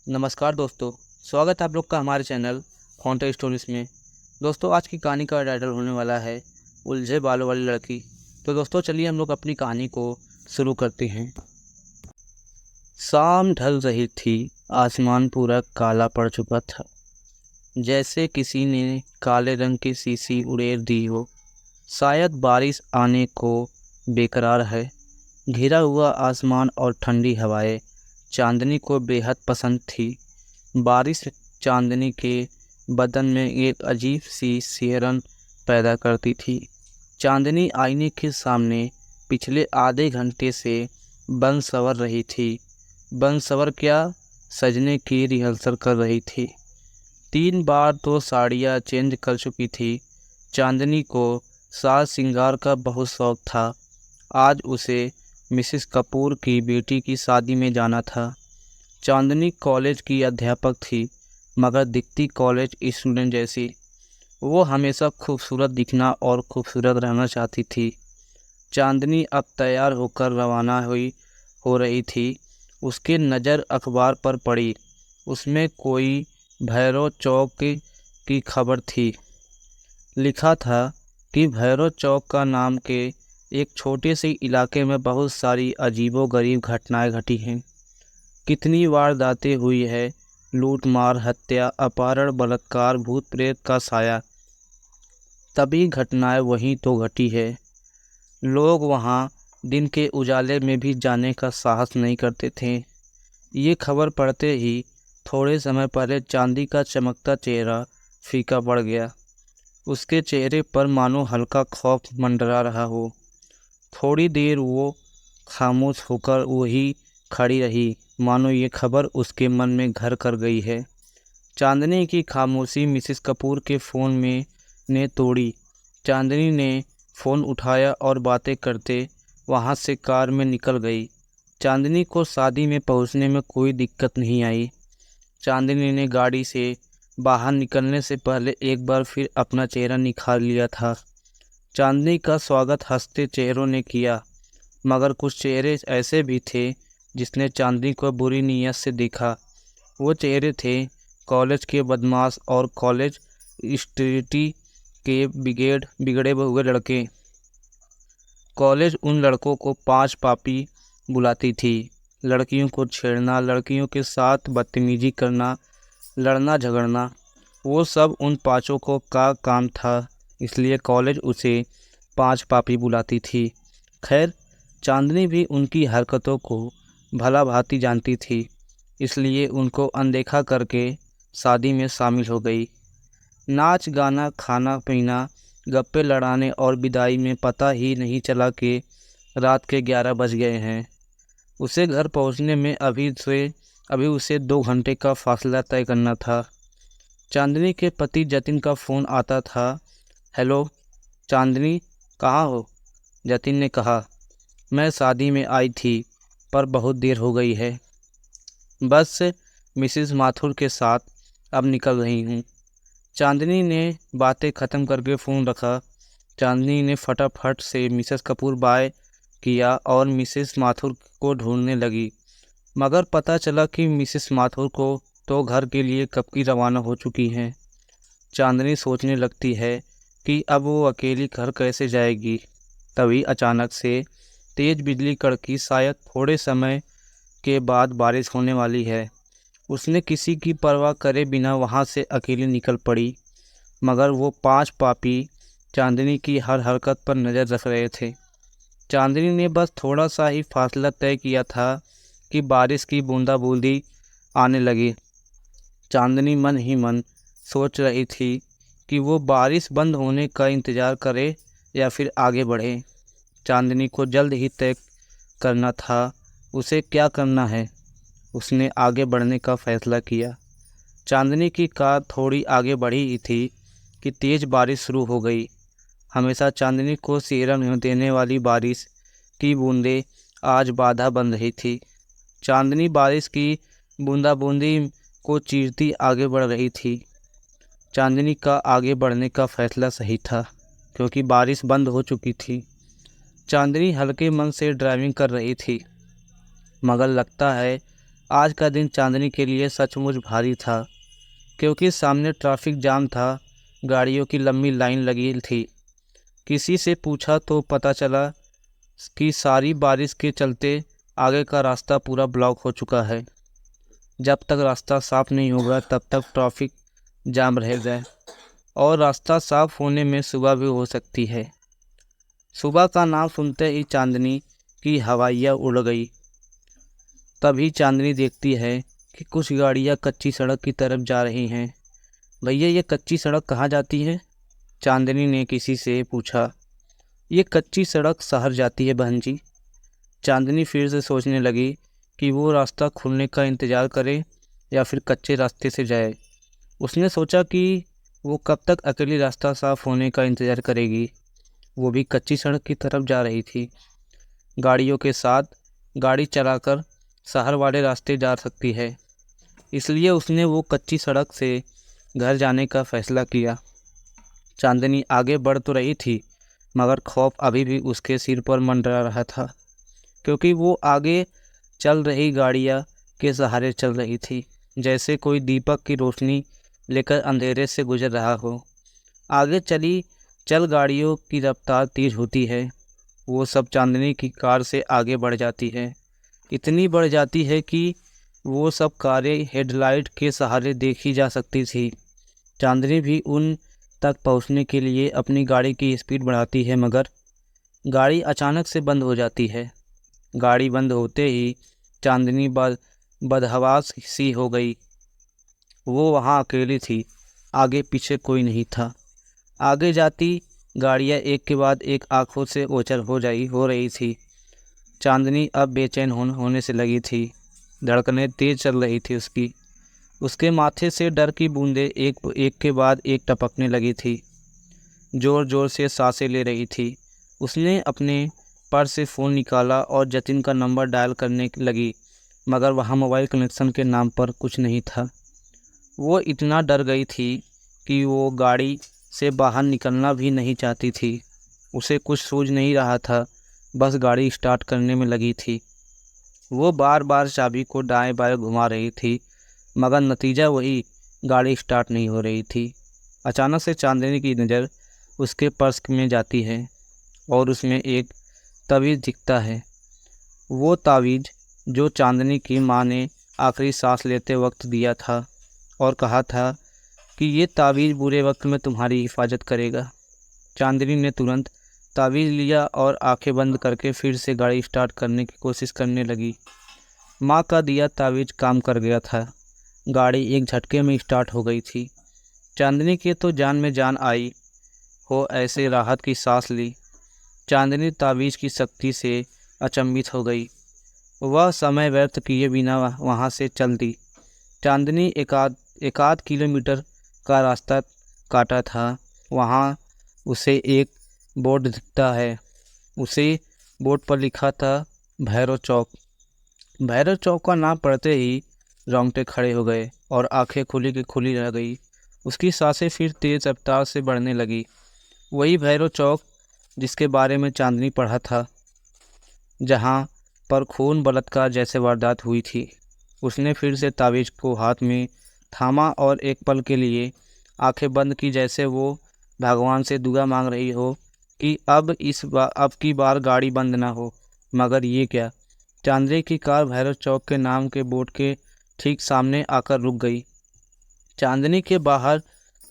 नमस्कार दोस्तों। स्वागत है आप लोग का हमारे चैनल फाउंटेन स्टोरीज में। दोस्तों, आज की कहानी का टाइटल होने वाला है उलझे बालों वाली लड़की। तो दोस्तों, चलिए हम लोग अपनी कहानी को शुरू करते हैं। शाम ढल रही थी। आसमान पूरा काला पड़ चुका था, जैसे किसी ने काले रंग की शीशी उड़ेल दी हो। शायद बारिश आने को बेकरार है। घिरा हुआ आसमान और ठंडी हवाएं चांदनी को बेहद पसंद थी। बारिश चांदनी के बदन में एक अजीब सी सिहरन पैदा करती थी। चांदनी आईने के सामने पिछले आधे घंटे से बन संवर रही थी। बन संवर क्या, सजने की रिहर्सल कर रही थी। 3 बार तो साड़ियाँ चेंज कर चुकी थी। चांदनी को साज श्रृंगार का बहुत शौक था। आज उसे मिसेस कपूर की बेटी की शादी में जाना था। चांदनी कॉलेज की अध्यापक थी, मगर दिखती कॉलेज स्टूडेंट जैसी। वो हमेशा खूबसूरत दिखना और खूबसूरत रहना चाहती थी। चांदनी अब तैयार होकर रवाना हो रही थी। उसकी नज़र अखबार पर पड़ी। उसमें कोई भैरव चौक की खबर थी। लिखा था कि भैरव चौक का नाम के एक छोटे से इलाके में बहुत सारी अजीबोगरीब घटनाएं घटी हैं। कितनी वारदातें हुई है, लूट मार, हत्या, अपहरण, बलात्कार, भूत प्रेत का साया। तभी घटनाएं वहीं तो घटी है। लोग वहां दिन के उजाले में भी जाने का साहस नहीं करते थे। ये खबर पढ़ते ही थोड़े समय पहले चांदी का चमकता चेहरा फीका पड़ गया। उसके चेहरे पर मानो हल्का खौफ मंडरा रहा हो। थोड़ी देर वो खामोश होकर वही खड़ी रही, मानो ये खबर उसके मन में घर कर गई है। चांदनी की खामोशी मिसेस कपूर के फ़ोन में ने तोड़ी। चांदनी ने फ़ोन उठाया और बातें करते वहाँ से कार में निकल गई। चांदनी को शादी में पहुँचने में कोई दिक्कत नहीं आई। चांदनी ने गाड़ी से बाहर निकलने से पहले एक बार फिर अपना चेहरा निखार लिया था। चांदनी का स्वागत हंसते चेहरों ने किया, मगर कुछ चेहरे ऐसे भी थे जिसने चांदनी को बुरी नीयत से देखा। वो चेहरे थे कॉलेज के बदमाश और कॉलेज स्ट्रीटी के बिगड़े हुए लड़के। कॉलेज उन लड़कों को 5 पापी बुलाती थी। लड़कियों को छेड़ना, लड़कियों के साथ बदतमीजी करना, लड़ना झगड़ना, वो सब उन पाँचों को का काम था। इसलिए कॉलेज उसे 5 पापी बुलाती थी। खैर, चांदनी भी उनकी हरकतों को भला भांति जानती थी, इसलिए उनको अनदेखा करके शादी में शामिल हो गई। नाच गाना, खाना पीना, गप्पे लड़ाने और विदाई में पता ही नहीं चला कि रात के 11 बज गए हैं। उसे घर पहुंचने में अभी उसे 2 घंटे का फासला तय करना था। चांदनी के पति जतिन का फ़ोन आता था। हेलो चांदनी, कहाँ हो? जतिन ने कहा। मैं शादी में आई थी, पर बहुत देर हो गई है। बस मिसेस माथुर के साथ अब निकल रही हूँ। चांदनी ने बातें ख़त्म करके फ़ोन रखा। चांदनी ने फटाफट से मिसेस कपूर बाय किया और मिसेस माथुर को ढूंढने लगी, मगर पता चला कि मिसेस माथुर को तो घर के लिए कब की रवाना हो चुकी हैं। चांदनी सोचने लगती है कि अब वो अकेली घर कैसे जाएगी। तभी अचानक से तेज़ बिजली कड़की। शायद थोड़े समय के बाद बारिश होने वाली है। उसने किसी की परवाह करे बिना वहाँ से अकेली निकल पड़ी, मगर वो 5 पापी चांदनी की हर हरकत पर नज़र रख रहे थे। चांदनी ने बस थोड़ा सा ही फासला तय किया था कि बारिश की बूंदाबूंदी आने लगी। चांदनी मन ही मन सोच रही थी कि वो बारिश बंद होने का इंतज़ार करे या फिर आगे बढ़े। चांदनी को जल्द ही तय करना था उसे क्या करना है। उसने आगे बढ़ने का फैसला किया। चांदनी की कार थोड़ी आगे बढ़ी ही थी कि तेज़ बारिश शुरू हो गई। हमेशा चांदनी को सिहरन देने वाली बारिश की बूंदें आज बाधा बन रही थी। चांदनी बारिश की बूंदाबूंदी को चीरती आगे बढ़ रही थी। चांदनी का आगे बढ़ने का फैसला सही था, क्योंकि बारिश बंद हो चुकी थी। चांदनी हल्के मन से ड्राइविंग कर रही थी, मगर लगता है आज का दिन चांदनी के लिए सचमुच भारी था, क्योंकि सामने ट्रैफिक जाम था, गाड़ियों की लंबी लाइन लगी थी। किसी से पूछा तो पता चला कि सारी बारिश के चलते आगे का रास्ता पूरा ब्लॉक हो चुका है। जब तक रास्ता साफ नहीं होगा तब तक ट्रैफिक जाम रहेगा, और रास्ता साफ होने में सुबह भी हो सकती है। सुबह का नाम सुनते ही चांदनी की हवाइयाँ उड़ गई। तभी चांदनी देखती है कि कुछ गाड़ियाँ कच्ची सड़क की तरफ जा रही हैं। भैया, ये कच्ची सड़क कहाँ जाती है? चांदनी ने किसी से पूछा। ये कच्ची सड़क शहर जाती है बहन जी। चांदनी फिर से सोचने लगी कि वो रास्ता खुलने का इंतज़ार करे या फिर कच्चे रास्ते से जाए। उसने सोचा कि वो कब तक अकेली रास्ता साफ होने का इंतज़ार करेगी। वो भी कच्ची सड़क की तरफ जा रही थी। गाड़ियों के साथ गाड़ी चलाकर शहर वाले रास्ते जा सकती है, इसलिए उसने वो कच्ची सड़क से घर जाने का फैसला किया। चांदनी आगे बढ़ तो रही थी, मगर खौफ अभी भी उसके सिर पर मंडरा रहा था, क्योंकि वो आगे चल रही गाड़ियाँ के सहारे चल रही थी, जैसे कोई दीपक की रोशनी लेकर अंधेरे से गुजर रहा हो। आगे चल गाड़ियों की रफ्तार तेज होती है। वो सब चांदनी की कार से आगे बढ़ जाती है। इतनी बढ़ जाती है कि वो सब कारें हेडलाइट के सहारे देखी जा सकती थी। चांदनी भी उन तक पहुंचने के लिए अपनी गाड़ी की स्पीड बढ़ाती है, मगर गाड़ी अचानक से बंद हो जाती है। गाड़ी बंद होते ही चांदनी बदहवास सी हो गई। वो वहाँ अकेली थी, आगे पीछे कोई नहीं था। आगे जाती गाड़ियाँ एक के बाद एक आंखों से ओझल हो रही थी। चांदनी अब बेचैन होने से लगी थी। धड़कनें तेज चल रही थी उसकी। उसके माथे से डर की बूंदें एक एक के बाद एक टपकने लगी थी। ज़ोर ज़ोर से सांसें ले रही थी। उसने अपने पर्स से फ़ोन निकाला और जतिन का नंबर डायल करने लगी, मगर वहाँ मोबाइल कनेक्शन के नाम पर कुछ नहीं था। वो इतना डर गई थी कि वो गाड़ी से बाहर निकलना भी नहीं चाहती थी। उसे कुछ सूझ नहीं रहा था, बस गाड़ी स्टार्ट करने में लगी थी। वो बार बार चाबी को दाएं बाएं घुमा रही थी, मगर नतीजा वही, गाड़ी स्टार्ट नहीं हो रही थी। अचानक से चांदनी की नज़र उसके पर्स में जाती है और उसमें एक तावीज़ दिखता है। वो तावीज़ जो चांदनी की माँ ने आखिरी सांस लेते वक्त दिया था और कहा था कि ये तावीज़ बुरे वक्त में तुम्हारी हिफाजत करेगा। चांदनी ने तुरंत तावीज़ लिया और आंखें बंद करके फिर से गाड़ी स्टार्ट करने की कोशिश करने लगी। माँ का दिया तावीज़ काम कर गया था। गाड़ी एक झटके में स्टार्ट हो गई थी। चांदनी के तो जान में जान आई हो ऐसे राहत की सांस ली। चांदनी तावीज़ की शक्ति से अचंभित हो गई। वह समय व्यर्थ किए बिना वहाँ से चल दी। चांदनी एकाध किलोमीटर का रास्ता काटा था। वहाँ उसे एक बोर्ड दिखता है। उसे बोर्ड पर लिखा था भैरव चौक। भैरव चौक का नाम पढ़ते ही रोंगटे खड़े हो गए और आंखें खुली की खुली रह गई। उसकी सांसें फिर तेज रफ्तार से बढ़ने लगी। वही भैरव चौक जिसके बारे में चांदनी पढ़ा था, जहाँ पर खून बलात्कार जैसे वारदात हुई थी। उसने फिर से तावीज़ को हाथ में थामा और एक पल के लिए आंखें बंद की, जैसे वो भगवान से दुआ मांग रही हो कि अब की बार गाड़ी बंद ना हो। मगर ये क्या, चांदनी की कार भैरव चौक के नाम के बोर्ड के ठीक सामने आकर रुक गई। चांदनी के बाहर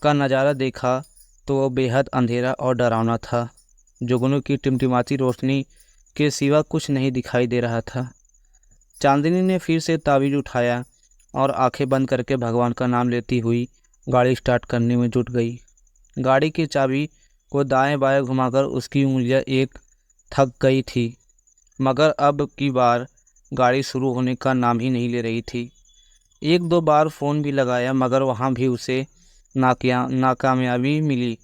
का नज़ारा देखा तो वो बेहद अंधेरा और डरावना था। जुगनू की टिमटिमाती रोशनी के सिवा कुछ नहीं दिखाई दे रहा था। चांदनी ने फिर से तावीज़ उठाया और आंखें बंद करके भगवान का नाम लेती हुई गाड़ी स्टार्ट करने में जुट गई। गाड़ी की चाबी को दाएं बाएं घुमाकर उसकी उंगलियां एक थक गई थी, मगर अब की बार गाड़ी शुरू होने का नाम ही नहीं ले रही थी। एक दो बार फ़ोन भी लगाया, मगर वहाँ भी उसे नाकामयाबी मिली।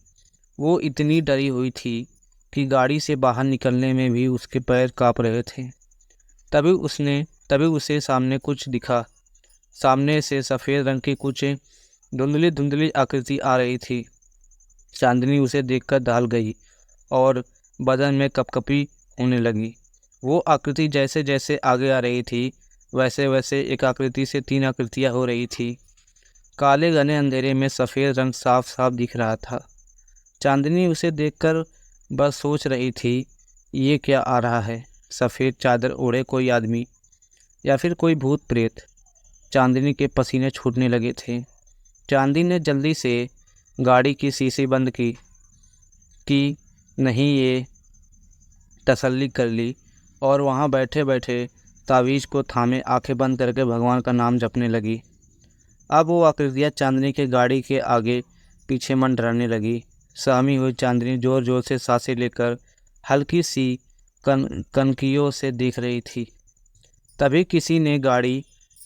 वो इतनी डरी हुई थी कि गाड़ी से बाहर निकलने में भी उसके पैर काँप रहे थे। तभी उसे सामने कुछ दिखा। सामने से सफ़ेद रंग की कुछ धुंधली धुंधली आकृति आ रही थी। चांदनी उसे देखकर दहल गई और बदन में कपकपी होने लगी। वो आकृति जैसे जैसे आगे आ रही थी, वैसे वैसे एक आकृति से 3 आकृतियाँ हो रही थी। काले घने अंधेरे में सफ़ेद रंग साफ साफ दिख रहा था। चांदनी उसे देखकर बस सोच रही थी, ये क्या आ रहा है? सफ़ेद चादर ओढ़े कोई आदमी या फिर कोई भूत प्रेत? चांदनी के पसीने छूटने लगे थे। चांदनी ने जल्दी से गाड़ी की शीशी बंद की नहीं ये तसल्ली कर ली और वहाँ बैठे बैठे तावीज़ को थामे आंखें बंद करके भगवान का नाम जपने लगी। अब वो आकृतियाँ चांदनी के गाड़ी के आगे पीछे मंडराने लगी। सहमी हुई चांदनी जोर जोर से सांसें लेकर हल्की सी कनकियों से देख रही थी। तभी किसी ने गाड़ी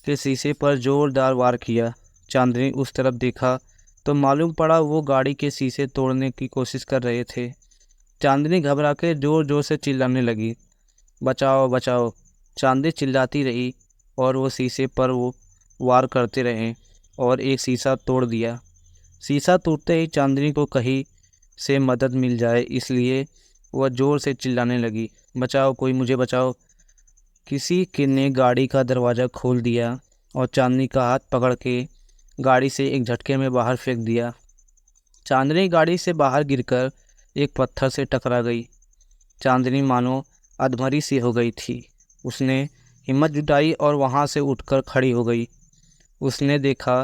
के शीशे पर जोरदार वार किया। चांदनी उस तरफ देखा तो मालूम पड़ा वो गाड़ी के शीशे तोड़ने की कोशिश कर रहे थे। चांदनी घबरा के जोर जोर से चिल्लाने लगी, बचाओ बचाओ। चांदनी चिल्लाती रही और वो शीशे पर वो वार करते रहे और एक शीशा तोड़ दिया। शीशा टूटते ही चांदनी को कहीं से मदद मिल जाए इसलिए वह ज़ोर से चिल्लाने लगी, बचाओ, कोई मुझे बचाओ। किसी के ने गाड़ी का दरवाज़ा खोल दिया और चांदनी का हाथ पकड़ के गाड़ी से एक झटके में बाहर फेंक दिया। चांदनी गाड़ी से बाहर गिरकर एक पत्थर से टकरा गई। चांदनी मानो अधमरी सी हो गई थी। उसने हिम्मत जुटाई और वहाँ से उठकर खड़ी हो गई। उसने देखा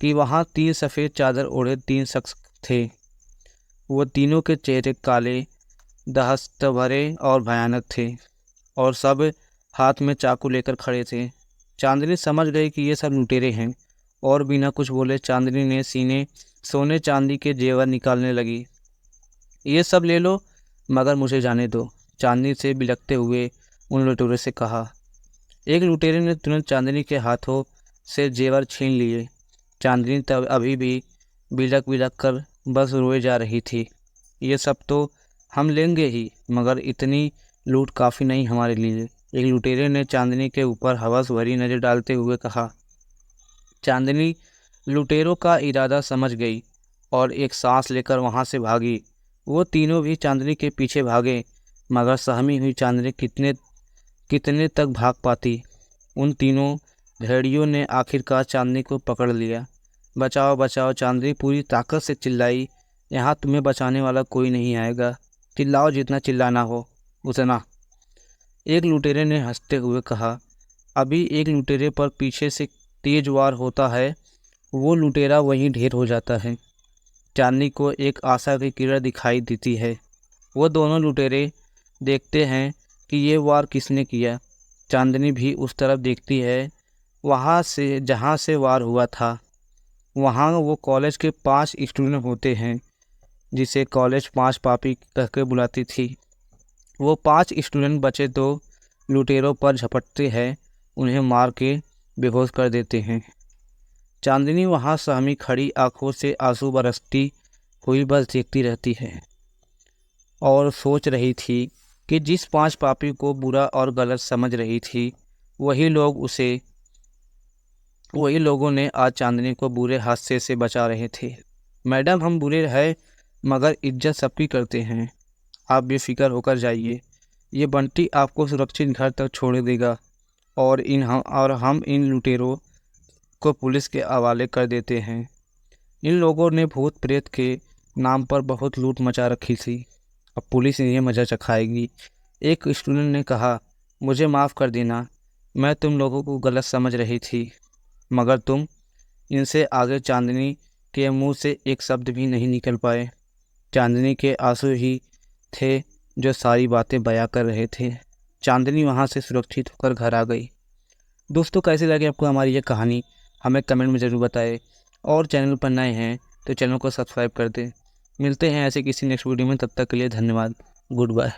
कि वहाँ 3 सफ़ेद चादर ओढ़े 3 शख्स थे। वो तीनों के चेहरे काले, दहशत भरे और भयानक थे और सब हाथ में चाकू लेकर खड़े थे। चांदनी समझ गई कि ये सब लुटेरे हैं और बिना कुछ बोले चांदनी ने सीने सोने चांदी के जेवर निकालने लगी। ये सब ले लो मगर मुझे जाने दो, चांदनी से बिलखते हुए उन लुटेरों से कहा। एक लुटेरे ने तुरंत चांदनी के हाथों से जेवर छीन लिए। चांदनी तब अभी भी बिलख बिलख कर बस रोए जा रही थी। ये सब तो हम लेंगे ही मगर इतनी लूट काफ़ी नहीं हमारे लिए, एक लुटेरे ने चांदनी के ऊपर हवस भरी नज़र डालते हुए कहा। चांदनी लुटेरों का इरादा समझ गई और एक सांस लेकर वहाँ से भागी। वो तीनों भी चांदनी के पीछे भागे मगर सहमी हुई चांदनी कितने तक भाग पाती। उन तीनों भेड़ियों ने आखिरकार चांदनी को पकड़ लिया। बचाओ बचाओ, चांदनी पूरी ताकत से चिल्लाई, यहाँ तुम्हें बचाने वाला कोई नहीं आएगा, चिल्लाओ जितना चिल्लाना हो उतना। एक लुटेरे ने हंसते हुए कहा। अभी एक लुटेरे पर पीछे से तेज वार होता है, वो लुटेरा वहीं ढेर हो जाता है। चांदनी को एक आशा की किरण दिखाई देती है। वो दोनों लुटेरे देखते हैं कि ये वार किसने किया। चांदनी भी उस तरफ देखती है वहाँ से जहाँ से वार हुआ था। वहाँ वो कॉलेज के 5 स्टूडेंट होते हैं जिसे कॉलेज 5 पापी कहकर बुलाती थी। वो 5 स्टूडेंट बचे तो लुटेरों पर झपटते हैं, उन्हें मार के बेहोश कर देते हैं। चांदनी वहाँ सहमी खड़ी आंखों से आंसू बरसती हुई बस देखती रहती है और सोच रही थी कि जिस 5 पापी को बुरा और गलत समझ रही थी वही लोगों ने आज चांदनी को बुरे हादसे से बचा रहे थे। मैडम, हम बुरे हैं मगर इज्जत सबकी करते हैं, आप बेफिक्र होकर जाइए, ये बंटी आपको सुरक्षित घर तक छोड़ देगा और हम इन लुटेरों को पुलिस के हवाले कर देते हैं। इन लोगों ने भूत प्रेत के नाम पर बहुत लूट मचा रखी थी, अब पुलिस इन्हें मजा चखाएगी। एक स्टूडेंट ने कहा, मुझे माफ़ कर देना, मैं तुम लोगों को गलत समझ रही थी मगर तुम इनसे आगे। चांदनी के मुंह से एक शब्द भी नहीं निकल पाए। चांदनी के आंसू ही थे जो सारी बातें बयां कर रहे थे। चांदनी वहां से सुरक्षित होकर घर आ गई। दोस्तों, कैसी लगी आपको हमारी ये कहानी, हमें कमेंट में ज़रूर बताएं और चैनल पर नए हैं तो चैनल को सब्सक्राइब कर दें। मिलते हैं ऐसे किसी नेक्स्ट वीडियो में, तब तक के लिए धन्यवाद। Good bye.